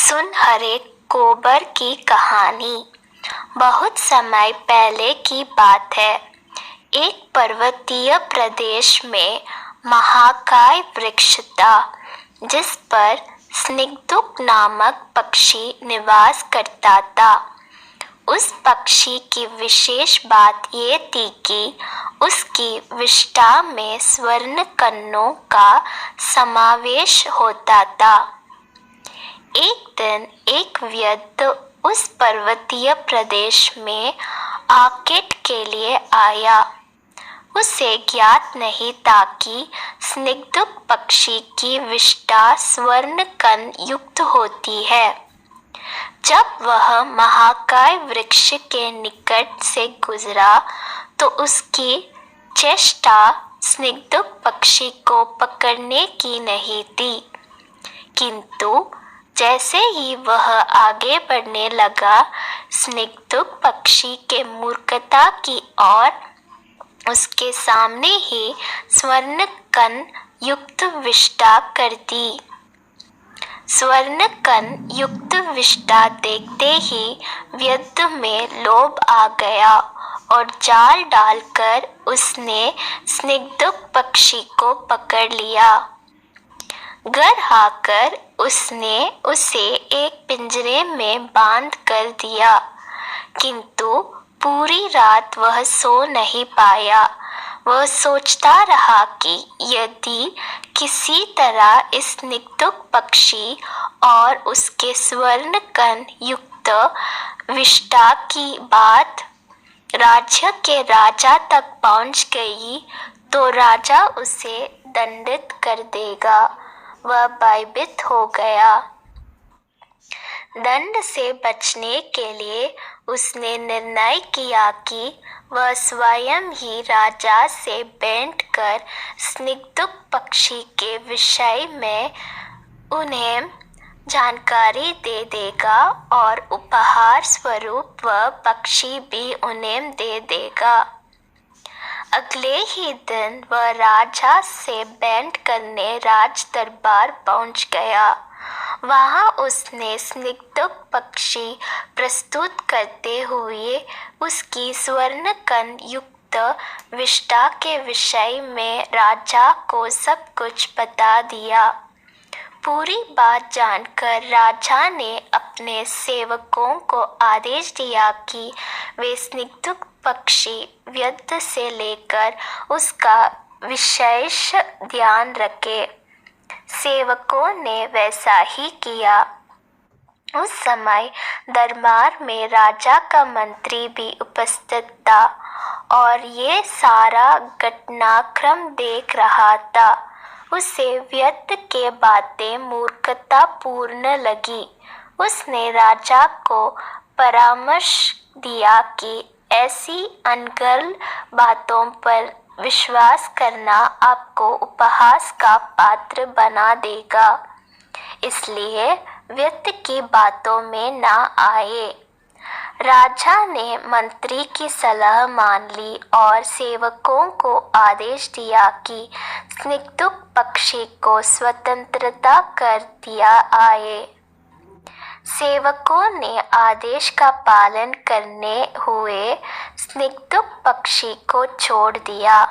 सुन हरे गोबर की कहानी। बहुत समय पहले की बात है। एक पर्वतीय प्रदेश में महाकाय वृक्ष था, जिस पर स्निग्धुक नामक पक्षी निवास करता था। उस पक्षी की विशेष बात ये थी कि उसकी विष्ठा में स्वर्ण कन्नों का समावेश होता था। एक दिन एक व्यक्ति उस पर्वतीय प्रदेश में आकेट के लिए आया। उसे ज्ञात नहीं था कि स्निग्धुक पक्षी की विष्ठा स्वर्ण कण युक्त होती है। जब वह महाकाय वृक्ष के निकट से गुजरा तो उसकी चेष्टा स्निग्धुक पक्षी को पकड़ने की नहीं थी, किंतु जैसे ही वह आगे बढ़ने लगा, स्निग्धुक पक्षी के मूर्खता की ओर उसके सामने ही स्वर्ण कण युक्त विष्ठा कर दी। स्वर्ण कण युक्त विष्ठा देखते ही व्यक्ति में लोभ आ गया और जाल डालकर उसने स्निग्धुक पक्षी को पकड़ लिया। घर आकर उसने उसे एक पिंजरे में बांध कर दिया, किंतु पूरी रात वह सो नहीं पाया। वह सोचता रहा कि यदि किसी तरह इस स्निग्धुक पक्षी और उसके स्वर्ण कण युक्त विष्ठा की बात राज्य के राजा तक पहुंच गई तो राजा उसे दंडित कर देगा। वह भयभीत हो गया। दंड से बचने के लिए उसने निर्णय किया कि वह स्वयं ही राजा से भेंट कर स्निग्धुक पक्षी के विषय में उन्हें जानकारी दे देगा और उपहार स्वरूप वह पक्षी भी उन्हें दे देगा। अगले ही दिन वह राजा से भेंट करने राज दरबार पहुंच गया। वहां उसने स्निग्धुक पक्षी प्रस्तुत करते हुए उसकी स्वर्ण कण युक्त विष्ठा के विषय में राजा को सब कुछ बता दिया। पूरी बात जानकर राजा ने अपने सेवकों को आदेश दिया कि वे स्निग्धुक पक्षी व्यक्ति से लेकर उसका विशेष ध्यान रखें। सेवकों ने वैसा ही किया। उस समय दरबार में राजा का मंत्री भी उपस्थित था और ये सारा घटनाक्रम देख रहा था। उसे व्यक्ति के बातें मूर्खतापूर्ण लगी। उसने राजा को परामर्श दिया कि ऐसी अनर्गल बातों पर विश्वास करना आपको उपहास का पात्र बना देगा, इसलिए व्यक्ति की बातों में ना आए। राजा ने मंत्री की सलाह मान ली और सेवकों को आदेश दिया कि स्निग्धुक पक्षी को स्वतंत्रता कर दिया आए। सेवकों ने आदेश का पालन करने हुए स्निग्धुक पक्षी को छोड़ दिया।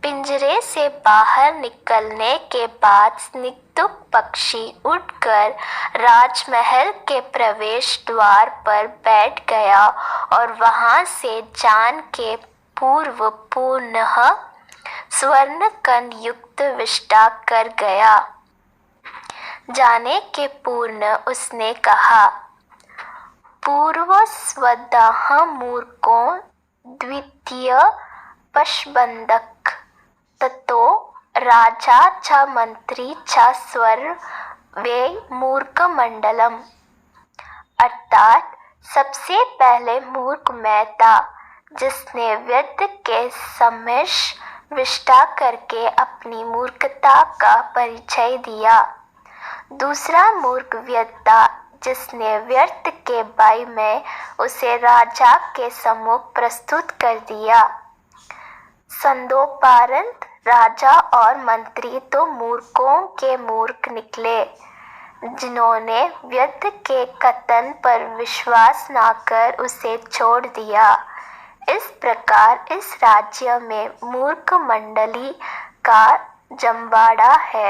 पिंजरे से बाहर निकलने के बाद स्निग्धुक पक्षी उड़कर राजमहल के प्रवेश द्वार पर बैठ गया और वहां से जान के पूर्व पुनः स्वर्ण कण युक्त विष्ठा कर गया। जाने के पूर्व उसने कहा, पूर्व स्वतः मूर्खों द्वितीय पशबंधक ततो राजा च मंत्री च स्वर वे मूर्ख मंडलम। अर्थात सबसे पहले मूर्ख मैं था, जिसने व्यक्ति के समक्ष विष्ठा करके अपनी मूर्खता का परिचय दिया। दूसरा मूर्ख व्यक्ति था, जिसने व्यर्थ के भय में उसे राजा के सम्मुख प्रस्तुत कर दिया। संदोपारंत राजा और मंत्री तो मूर्खों के मूर्ख निकले। जिन्होंने व्यक्ति के कथन पर विश्वास न कर उसे छोड़ दिया। इस प्रकार इस राज्य में मूर्ख मंडली का जमवाड़ा है।